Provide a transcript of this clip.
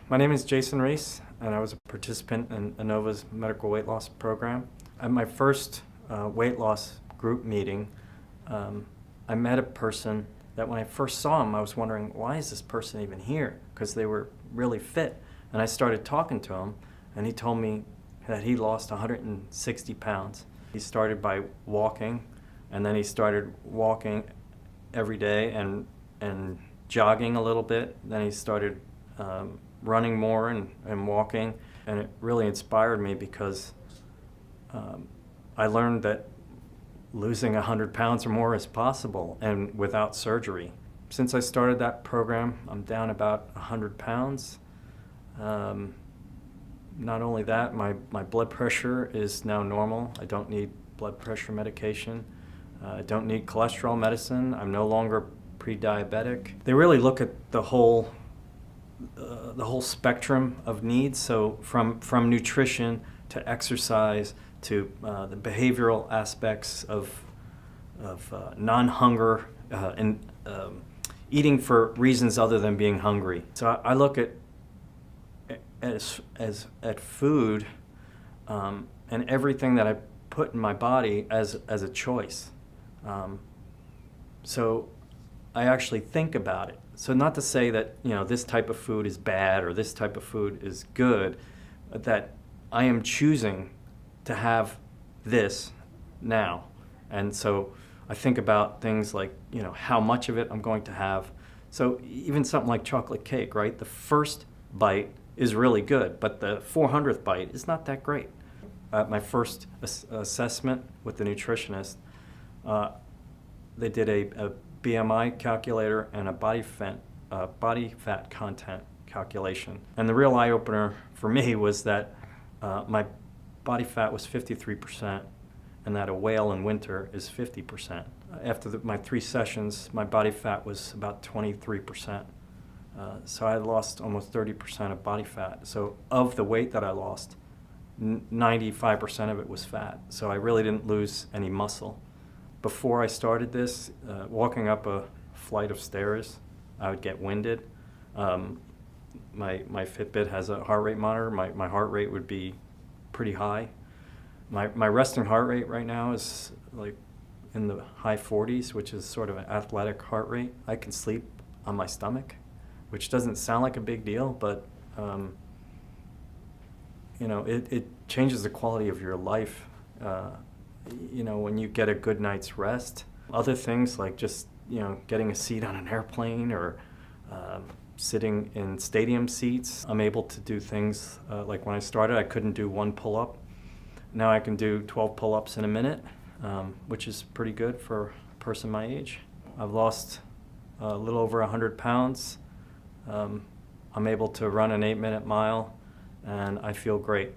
My name is Jason Ries, and I was a participant in Inova's medical weight loss program. At my first weight loss group meeting, I met a person that when I first saw him, I was wondering, why is this person even here? Because they were really fit. And I started talking to him, and he told me that he lost 160 pounds. He started by walking, and then he started walking every day and jogging a little bit. Then he started running more and walking, and it really inspired me because I learned that losing 100 pounds or more is possible and without surgery. Since I started that program, I'm down about 100 pounds. Not only that, my blood pressure is now normal. I don't need blood pressure medication. I don't need cholesterol medicine. I'm no longer pre-diabetic. They really look at the whole spectrum of needs, so from nutrition to exercise to the behavioral aspects of non-hunger and eating for reasons other than being hungry. So I look at food and everything that I put in my body as a choice. So I actually think about it. So not to say that this type of food is bad or this type of food is good, but that I am choosing to have this now. And so I think about things like how much of it I'm going to have. So even something like chocolate cake, right? The first bite is really good, but the 400th bite is not that great. At my first assessment with the nutritionist, they did a BMI calculator and a body fat content calculation. And the real eye-opener for me was that my body fat was 53%, and that a whale in winter is 50%. After my 3 sessions, my body fat was about 23%. So I lost almost 30% of body fat. So of the weight that I lost, 95% of it was fat. So I really didn't lose any muscle. Before I started this, walking up a flight of stairs, I would get winded. My Fitbit has a heart rate monitor. My heart rate would be pretty high. My resting heart rate right now is like in the high 40s, which is sort of an athletic heart rate. I can sleep on my stomach, which doesn't sound like a big deal, but it changes the quality of your life. When you get a good night's rest. Other things like just getting a seat on an airplane or sitting in stadium seats. I'm able to do things like when I started, I couldn't do 1 pull-up. Now I can do 12 pull-ups in a minute, which is pretty good for a person my age. I've lost a little over 100 pounds. I'm able to run an 8-minute mile, and I feel great.